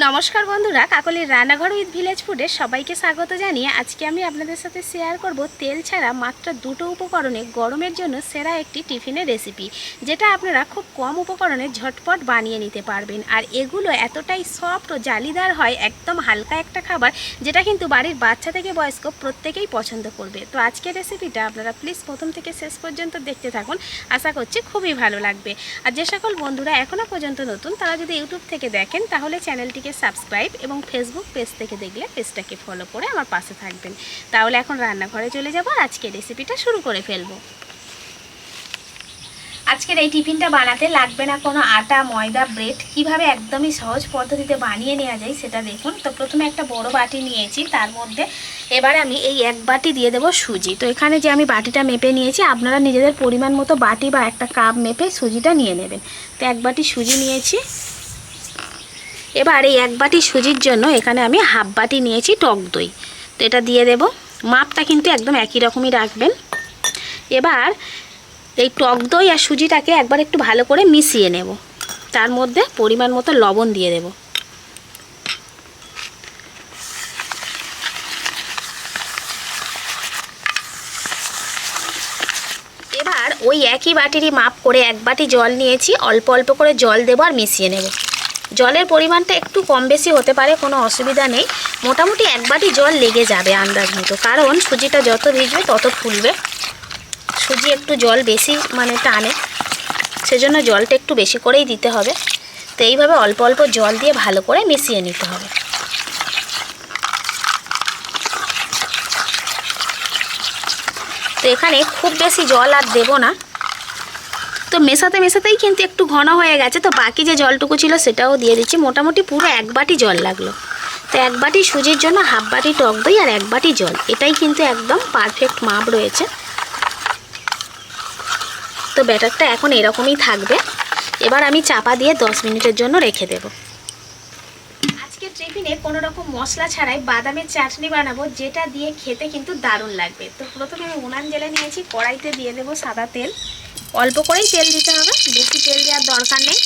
নমস্কার বন্ধুরা, কাকলির রান্নাঘর উইথ ভিলেজ ফুডে সবাইকে স্বাগত জানিয়ে আজকে আমি আপনাদের সাথে শেয়ার করব তেল ছাড়া মাত্র দুটো উপকরণে গরমের জন্য সেরা একটি টিফিনের রেসিপি, যেটা আপনারা খুব কম উপকরণে ঝটপট বানিয়ে নিতে পারবেন। আর এগুলো এতটাই সফট ও জালিদার হয়, একদম হালকা একটা খাবার যেটা কিন্তু বাড়ির বাচ্চা থেকে বয়স্ক প্রত্যেকেই পছন্দ করবে। তো আজকের রেসিপিটা আপনারা প্লিজ প্রথম থেকে শেষ পর্যন্ত দেখতে থাকুন, আশা করছি খুবই ভালো লাগবে। আর যে সকল বন্ধুরা এখনও পর্যন্ত নতুন, তারা যদি ইউটিউব থেকে দেখেন তাহলে চ্যানেলটিকে সাবস্ক্রাইব এবং ফেসবুক পেজ থেকে দেখলে পেজটাকে ফলো করে আমার পাশে থাকবেন। তাহলে এখন রান্নাঘরে চলে যাব, আজকের রেসিপিটা শুরু করে ফেলবো। আজকের এই টিফিনটা বানাতে লাগবে না কোনো আটা, ময়দা, ব্রেড। কিভাবে একদমই সহজ পদ্ধতিতে বানিয়ে নেওয়া যায় সেটা দেখুন। তো প্রথমে একটা বড় বাটি নিয়েছি, তার মধ্যে এবারে আমি এই এক বাটি দিয়ে দেবো সুজি। তো এখানে যে আমি বাটিটা মেপে নিয়েছি, আপনারা নিজেদের পরিমাণ মতো বাটি বা একটা কাপ মেপে সুজিটা নিয়ে নেবেন। তো এক বাটি সুজি নিয়েছি। এবার এই এক বাটি সুজির জন্য এখানে আমি হাফ বাটি নিয়েছি টক দই। তো এটা দিয়ে দেব, মাপটা কিন্তু একদম একই রকমই রাখবেন। এবার এই টক দই আর সুজিটাকে একবার একটু ভালো করে মিশিয়ে নেব, তার মধ্যে পরিমাণ মতো লবণ দিয়ে দেব। এবার ওই একই বাটিরই মাপ করে এক বাটি জল নিয়েছি, অল্প অল্প করে জল দেবো আর মিশিয়ে নেব। জলের পরিমাণটা একটু কম বেশি হতে পারে, কোনো অসুবিধা নেই। মোটামুটি এক বাটি জল লেগে যাবে আন্দাজ মতো, কারণ সুজিটা যত ভিজবে তত ফুলবে। সুজি একটু জল বেশি টানে, সেজন্য জলটা একটু বেশি করেই দিতে হবে। তো এইভাবে অল্প অল্প জল দিয়ে ভালো করে মিশিয়ে নিতে হবে। তো এখানে খুব বেশি জল আর দেব না। তো মেশাতে মেশাতেই কিন্তু একটু ঘন হয়ে গেছে, তো বাকি যে জলটুকু ছিল সেটাও দিয়ে দিচ্ছি। মোটামুটি পুরো এক বাটি জল লাগলো। তো এক বাটি সুজির জন্য হাফ বাটি টক দই আর এক বাটি জল, এটাই কিন্তু একদম পারফেক্ট মাপ রয়েছে। তো ব্যাটারটা এখন এরকমই থাকবে। এবার আমি চাপা দিয়ে 10 মিনিটের জন্য রেখে দেব। আজকে টিফিনে কোনো রকম মশলা ছাড়াই বাদামের চাটনি বানাবো, যেটা দিয়ে খেতে কিন্তু দারুণ লাগবে। তো প্রথমে আমি উনান জ্বেলে নিয়েছি, কড়াইতে দিয়ে দেবো সাদা তেল। অল্প করেই তেল দিতে হবে, বেশি তেল দেওয়ার দরকার নেই।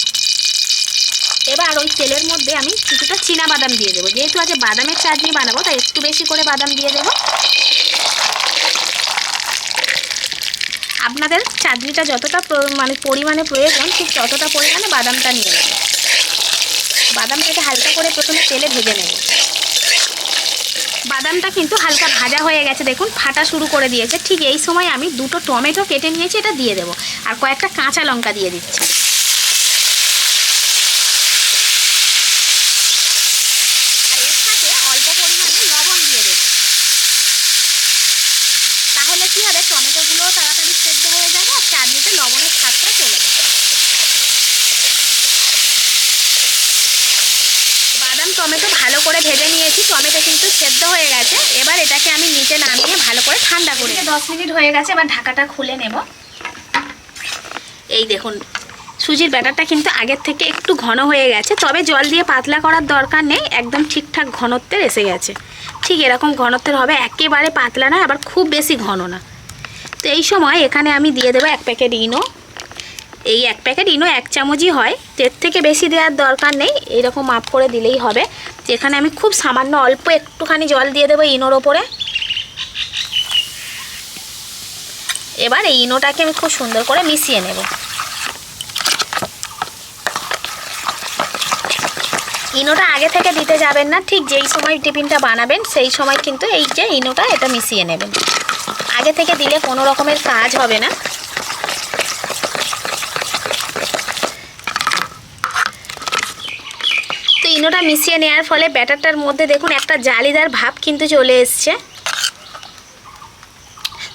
এবার ওই তেলের মধ্যে আমি কিছুটা চীনা বাদাম দিয়ে দেবো। যেহেতু আজকে বাদামের চাটনি বানাবো, তাই একটু বেশি করে বাদাম দিয়ে দেবো। আপনাদের চাটনিটা যতটা পরিমাণে প্রয়োজন, ঠিক ততটা পরিমাণে বাদামটা নিয়ে নেব। বাদামটাকে হালকা করে প্রথমে তেলে ভেজে নেব। বাদামটা কিন্তু হালকা ভাজা হয়ে গেছে, দেখুন ফাটা শুরু করে দিয়েছে। ঠিক এই সময় আমি দুটো টমেটো কেটে নিয়েছি, এটা দিয়ে দেবো। আর কয়েকটা কাঁচা লঙ্কা দিয়ে দিচ্ছি। আর এর সাথে অল্প পরিমাণে লবণ দিয়ে দেবো। তাহলে কি হবে, টমেটোগুলোও তাড়াতাড়ি সেদ্ধ হয়ে যাবে আর চাটনিতে লবণের স্বাদটা চলে যাবে। বাদাম টমেটো ভালো করে ভেজে নিয়েছি, টমেটো কিন্তু সেদ্ধ হয়ে গেছে। এবার এটাকে আমি নিচে নামিয়ে ভালো করে ঠান্ডা করে 10 মিনিট হয়ে গেছে। এবার ঢাকাটা খুলে নেব। এই দেখুন, সুজির ব্যাটারটা কিন্তু আগের থেকে একটু ঘন হয়ে গেছে, তবে জল দিয়ে পাতলা করার দরকার নেই, একদম ঠিকঠাক ঘনত্বের এসে গেছে। ঠিক এরকম ঘনত্বের হবে, একেবারে পাতলা না আবার খুব বেশি ঘন না। তো এই সময় এখানে আমি দিয়ে দেবো 1 প্যাকেট ইনো। এই 1 প্যাকেট ইনো 1 চামচই হয়, এর থেকে বেশি দেওয়ার দরকার নেই, এইরকম মাপ করে দিলেই হবে। এখানে আমি খুব সামান্য অল্প একটুখানি জল দিয়ে দেবো ইনোর ওপরে। এবার এই ইনোটাকে আমি খুব সুন্দর করে মিশিয়ে নেব। ইনোটা আগে থেকে দিতে যাবেন না, ঠিক যেই সময় টিফিনটা বানাবেন সেই সময় কিন্তু এই যে ইনোটা এটা মিশিয়ে নেবেন। আগে থেকে দিলে কোনো রকমের কাজ হবে না। তো ইনোটা মিশিয়ে নেওয়ার ফলে ব্যাটারটার মধ্যে দেখুন একটা জালিদার ভাব কিন্তু চলে এসছে।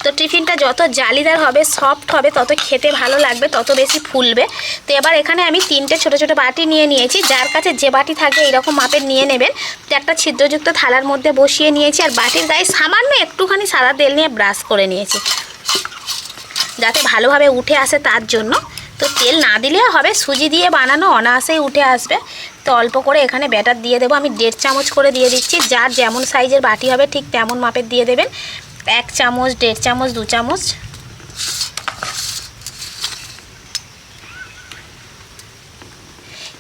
তো টিফিনটা যত জালিদার হবে, সফট হবে, তত খেতে ভালো লাগবে, তত বেশি ফুলবে। তো এবার এখানে আমি 3টে ছোটো ছোটো বাটি নিয়ে নিয়েছি। যার কাছে যে বাটি থাকে এইরকম মাপের নিয়ে নেবেন। তো একটা ছিদ্রযুক্ত থালার মধ্যে বসিয়ে নিয়েছি, আর বাটির গায়ে সামান্য একটুখানি সাদা তেল নিয়ে ব্রাশ করে নিয়েছি, যাতে ভালোভাবে উঠে আসে তার জন্য। তো তেল না দিলেও হবে, সুজি দিয়ে বানানো অনায়াসেই উঠে আসবে। তো অল্প করে এখানে ব্যাটার দিয়ে দেবো। আমি 1.5 চামচ করে দিয়ে দিচ্ছি, যার যেমন সাইজের বাটি হবে ঠিক তেমন মাপের দিয়ে দেবেন। 1 চামচ, 1.5 চামচ, 2 চামচ।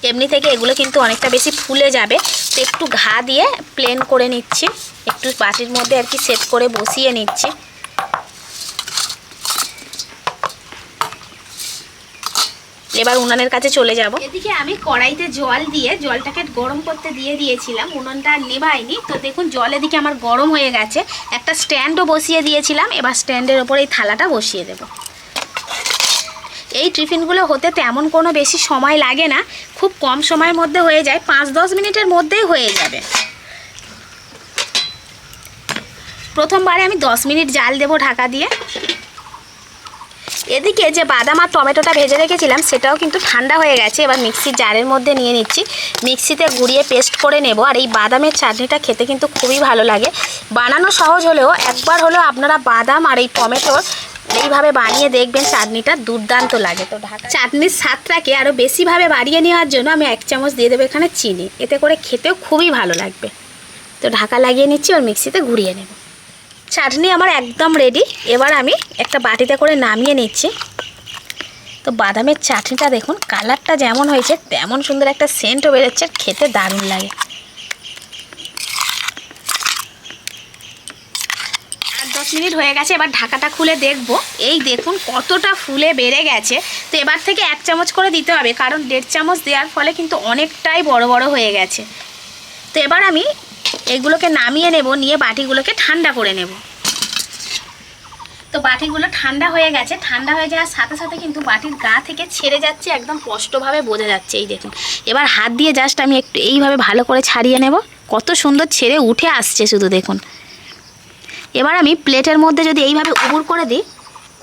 এমনি থেকে এগুলো কিন্তু অনেকটা বেশি ফুলে যাবে, তো একটু ঘা দিয়ে প্লেন করে নিচ্ছি, একটু বাটির মধ্যে আর কি সেট করে বসিয়ে নিচ্ছি। এবার উনানের কাছে চলে যাব। এদিকে আমি কড়াইতে জল দিয়ে জলটাকে গরম করতে দিয়ে দিয়েছিলাম, উনুনটা আর নেভাইনি। তো দেখুন জল এদিকে আমার গরম হয়ে গেছে, একটা স্ট্যান্ডও বসিয়ে দিয়েছিলাম। এবার স্ট্যান্ডের ওপর এই থালাটা বসিয়ে দেব। এই টিফিনগুলো হতে তেমন কোনো বেশি সময় লাগে না, খুব কম সময়ের মধ্যে হয়ে যায়, 5-10 মিনিটের মধ্যেই হয়ে যাবে। প্রথমবারে আমি 10 মিনিট জাল দেব ঢাকা দিয়ে। এদিকে যে বাদাম আর টমেটোটা ভেজে রেখেছিলাম সেটাও কিন্তু ঠান্ডা হয়ে গেছে। এবার মিক্সির জারের মধ্যে নিয়ে নিচ্ছি, মিক্সিতে গুঁড়িয়ে পেস্ট করে নেব। আর এই বাদামের চাটনিটা খেতে কিন্তু খুবই ভালো লাগে, বানানো সহজ হলেও একবার হলেও আপনারা বাদাম আর এই টমেটো এইভাবে বানিয়ে দেখবেন, চাটনিটা দুর্দান্ত লাগে। তো ঢাকা চাটনির স্বাদটাকে আরও বেশিভাবে বাড়িয়ে নেওয়ার জন্য আমি 1 চামচ দিয়ে দেবো এখানে চিনি, এতে করে খেতেও খুবই ভালো লাগবে। তো ঢাকা লাগিয়ে নিচ্ছি, আর মিক্সিতে ঘুরিয়ে নেব। চাটনি আমার একদম রেডি। এবার আমি একটা বাটিতে করে নামিয়ে নিচ্ছি। তো বাদামের চাটনিটা দেখুন, কালারটা যেমন হয়েছে তেমন সুন্দর একটা সেন্টও বেরোচ্ছে, খেতে দারুণ লাগে। 8-10 মিনিট হয়ে গেছে, এবার ঢাকাটা খুলে দেখব। এই দেখুন কতটা ফুলে বেড়ে গেছে। তো এবার থেকে 1 চামচ করে দিতে হবে, কারণ 1.5 চামচ দেওয়ার ফলে কিন্তু অনেকটাই বড় বড় হয়ে গেছে। তো এবার আমি এগুলোকে নামিয়ে নেব, নিয়ে বাটিগুলোকে ঠান্ডা করে নেব। তো বাটিগুলো ঠান্ডা হয়ে গেছে, ঠান্ডা হয়ে যাওয়ার সাথে সাথে কিন্তু বাটির গা থেকে ছেড়ে যাচ্ছে, একদম স্পষ্টভাবে বোঝা যাচ্ছে। এই দেখুন, এবার হাত দিয়ে জাস্ট আমি একটু এইভাবে ভালো করে ছাড়িয়ে নেব, কত সুন্দর ছেড়ে উঠে আসছে শুধু দেখুন। এবার আমি প্লেটের মধ্যে যদি এইভাবে উবুর করে দিই,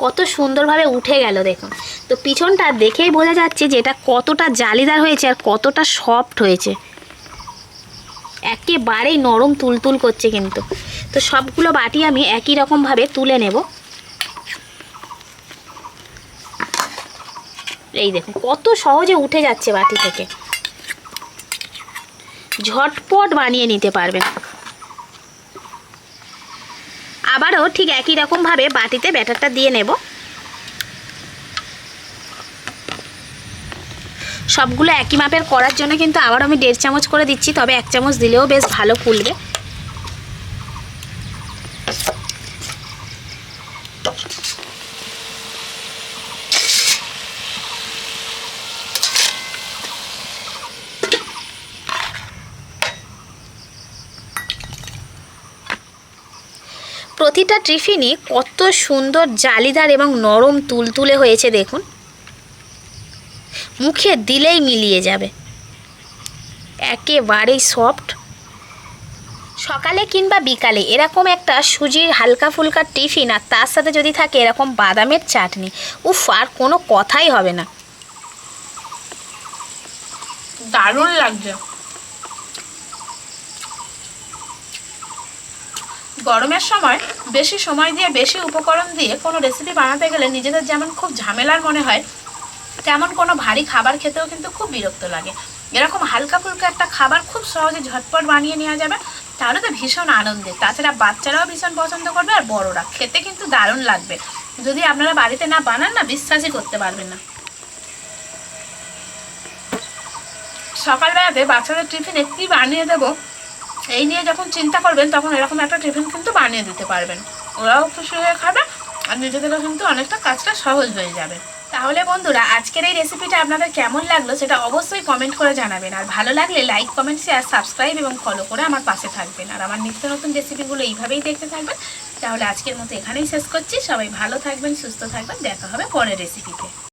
কত সুন্দরভাবে উঠে গেল দেখুন। তো পিছনটা দেখেই বোঝা যাচ্ছে যে এটা কতটা জালিদার হয়েছে আর কতটা সফট হয়েছে, একেবারেই নরম তুলতুল করছে কিন্তু। তো সবগুলো বাটি আমি একই রকমভাবে তুলে নেব। এই দেখুন কত সহজে উঠে যাচ্ছে বাটি থেকে, ঝটপট বানিয়ে নিতে পারবেন। আবারও ঠিক একই রকমভাবে বাটিতে ব্যাটারটা দিয়ে নেব। সবগুলো একই মাপের করার জন্য কিন্তু আবার আমি 1.5 চামচ করে দিচ্ছি, তবে 1 চামচ দিলেও বেশ ভালো ফুলবে। প্রতিটা টিফিনই কত সুন্দর জালিদার এবং নরম তুলতুলে হয়েছে দেখুন, মুখে দিলেই মিলিয়ে যাবে, একেবারেই সফট। সকালে কিংবা বিকালে এরকম একটা সুজির হালকা ফুলকা টিফিন, আর তার সাথে যদি থাকে এরকম বাদামের চাটনি, উফ, আর কোনো কথাই হবে না, দারুণ লাগছে। গরমের সময় বেশি সময় দিয়ে বেশি উপকরণ দিয়ে কোনো রেসিপি বানাতে গেলে নিজেদের যেমন খুব ঝামেলার মনে হয়, তেমন কোনো ভারী খাবার খেতেও কিন্তু খুব বিরক্ত লাগে। এরকম হালকা ফুলকা একটা খাবার খুব সহজে ঝটপট বানিয়ে নেওয়া যাবে, তাহলে তো ভীষণ আনন্দের। তাছাড়া বাচ্চারাও ভীষণ পছন্দ করবে, আর বড়রা খেতে কিন্তু দারুণ লাগবে। যদি আপনারা বাড়িতে না বানান না, বিশ্বাসই করতে পারবেন না। সকালবেলাতে বাচ্চাদের টিফিনে কী বানিয়ে দেবো এই নিয়ে যখন চিন্তা করবেন, তখন এরকম একটা টিফিন কিন্তু বানিয়ে দিতে পারবেন, ওরাও খুশি হয়ে খাবে, আর নিজেদেরও কিন্তু অনেকটা কাজটা সহজ হয়ে যাবে। তাহলে বন্ধুরা, আজকের এই রেসিপিটা আপনাদের কেমন লাগলো সেটা অবশ্যই কমেন্ট করে জানাবেন। আর ভালো লাগলে লাইক, কমেন্ট, শেয়ার, সাবস্ক্রাইব এবং ফলো করে আমার পাশে থাকবেন। আর আমার নিত্য নতুন রেসিপিগুলো এইভাবেই দেখতে থাকবেন। তাহলে আজকের মতো এখানেই শেষ করছি। সবাই ভালো থাকবেন, সুস্থ থাকবেন, দেখা হবে পরের রেসিপিতে।